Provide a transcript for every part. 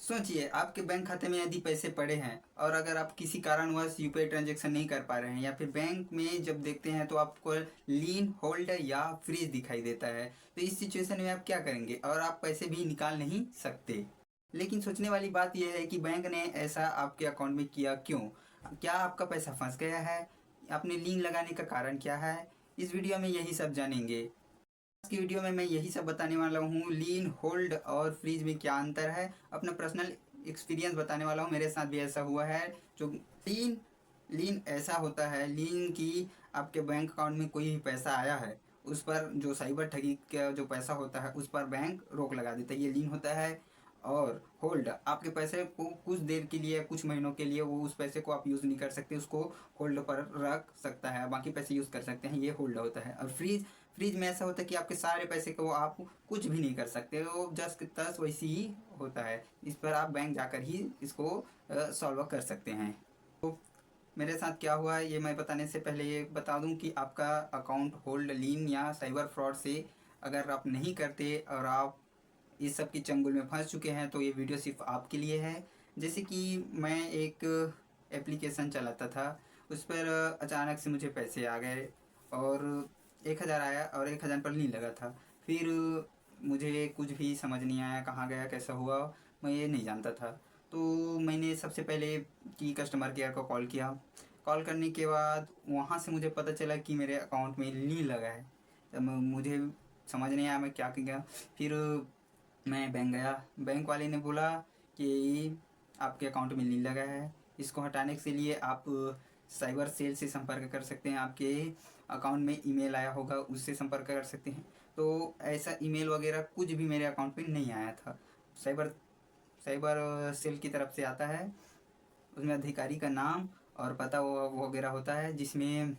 सोचिए आपके बैंक खाते में यदि पैसे पड़े हैं और अगर आप किसी कारणवश यूपीआई ट्रांजैक्शन नहीं कर पा रहे हैं या फिर बैंक में जब देखते हैं तो आपको लीन होल्ड या फ्रीज दिखाई देता है, तो इस सिचुएशन में आप क्या करेंगे और आप पैसे भी निकाल नहीं सकते। लेकिन सोचने वाली बात यह है कि बैंक ने ऐसा आपके अकाउंट में किया क्यों? क्या आपका पैसा फंस गया है? आपने लीन लगाने का कारण क्या है? इस वीडियो में यही सब जानेंगे। आज की वीडियो में मैं यही सब बताने वाला हूँ, लीन होल्ड और फ्रीज में क्या अंतर है, अपना पर्सनल एक्सपीरियंस बताने वाला हूँ। मेरे साथ भी ऐसा हुआ है। जो लीन लीन ऐसा होता है, लीन की आपके बैंक अकाउंट में कोई भी पैसा आया है उस पर जो साइबर ठगी का जो पैसा होता है उस पर बैंक रोक लगा देता है, ये लीन होता है। और होल्ड, आपके पैसे को कुछ देर के लिए, कुछ महीनों के लिए वो उस पैसे को आप यूज़ नहीं कर सकते, उसको होल्ड पर रख सकता है, बाकी पैसे यूज़ कर सकते हैं, ये होल्ड होता है। और फ्रीज फ्रीज में ऐसा होता है कि आपके सारे पैसे को आप कुछ भी नहीं कर सकते, वो जस्ट तस वैसी ही होता है। इस पर आप बैंक जाकर ही इसको सॉल्व कर सकते हैं। तो मेरे साथ क्या हुआ है ये मैं बताने से पहले ये बता दूं कि आपका अकाउंट होल्ड, लीन या साइबर फ्रॉड से अगर आप नहीं करते और आप इस सब की चंगुल में फंस चुके हैं तो ये वीडियो सिर्फ आपके लिए है। जैसे कि मैं एक एप्लीकेशन चलाता था, उस पर अचानक से मुझे पैसे आ गए और 1,000 आया और 1,000 पर नहीं लगा था। फिर मुझे कुछ भी समझ नहीं आया, कहाँ गया, कैसा हुआ, मैं ये नहीं जानता था। तो मैंने सबसे पहले कि कस्टमर केयर को कॉल किया। कॉल करने के बाद वहाँ से मुझे पता चला कि मेरे अकाउंट में नहीं लगा है। तब मुझे समझ नहीं आया मैं क्या किया। फिर मैं बैंक गया, बैंक वाले ने बोला कि आपके अकाउंट में नहीं लगा है, इसको हटाने के लिए आप साइबर सेल से संपर्क कर सकते हैं, आपके अकाउंट में ईमेल आया होगा उससे संपर्क कर सकते हैं। तो ऐसा ईमेल वगैरह कुछ भी मेरे अकाउंट में नहीं आया था। साइबर साइबर सेल की तरफ से आता है, उसमें अधिकारी का नाम और पता वगैरह होता है, जिसमें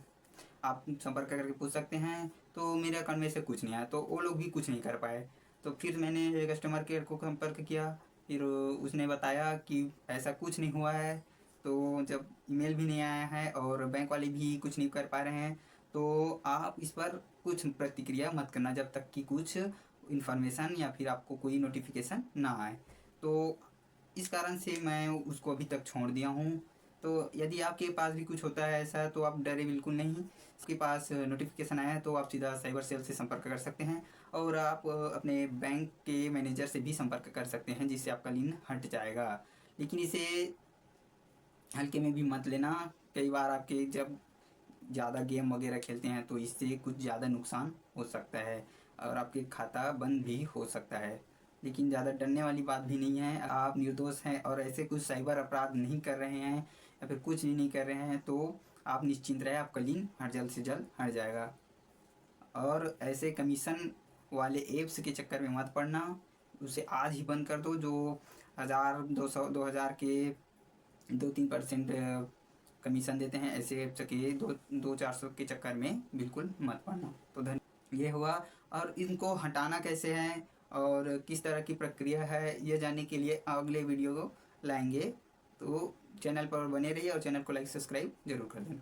आप संपर्क करके पूछ सकते हैं। तो मेरे अकाउंट में से कुछ नहीं आया, तो वो लोग भी कुछ नहीं कर पाए। तो फिर मैंने कस्टमर केयर को संपर्क किया, फिर उसने बताया कि ऐसा कुछ नहीं हुआ है। तो जब ईमेल भी नहीं आया है और बैंक वाले भी कुछ नहीं कर पा रहे हैं, तो आप इस पर कुछ प्रतिक्रिया मत करना जब तक कि कुछ इन्फॉर्मेशन या फिर आपको कोई नोटिफिकेशन ना आए। तो इस कारण से मैं उसको अभी तक छोड़ दिया हूँ। तो यदि आपके पास भी कुछ होता है ऐसा तो आप डरे बिल्कुल नहीं। इसके पास नोटिफिकेशन आया है तो आप सीधा साइबर सेल से संपर्क कर सकते हैं और आप अपने बैंक के मैनेजर से भी संपर्क कर सकते हैं, जिससे आपका लीन हट जाएगा। लेकिन इसे हल्के में भी मत लेना। कई बार आपके जब ज़्यादा गेम वगैरह खेलते हैं तो इससे कुछ ज़्यादा नुकसान हो सकता है और आपके खाता बंद भी हो सकता है। लेकिन ज़्यादा डरने वाली बात भी नहीं है, आप निर्दोष हैं और ऐसे कुछ साइबर अपराध नहीं कर रहे हैं या फिर कुछ नहीं कर रहे हैं, तो आप निश्चिंत रहें, आपका लिंक हर जल्द से जल्द हट जाएगा। और ऐसे कमीशन वाले ऐप्स के चक्कर में मत पड़ना, उसे आज ही बंद कर दो। जो 1,000 200 2,000 के 2-3% कमीशन देते हैं, ऐसे ऐप्स के 200-400 के चक्कर में बिल्कुल मत पड़ना। तो ये हुआ। और इनको हटाना कैसे है और किस तरह की प्रक्रिया है ये जानने के लिए अगले वीडियो को लाएंगे। तो चैनल पर बने रहिए और चैनल को लाइक सब्सक्राइब जरूर कर देना।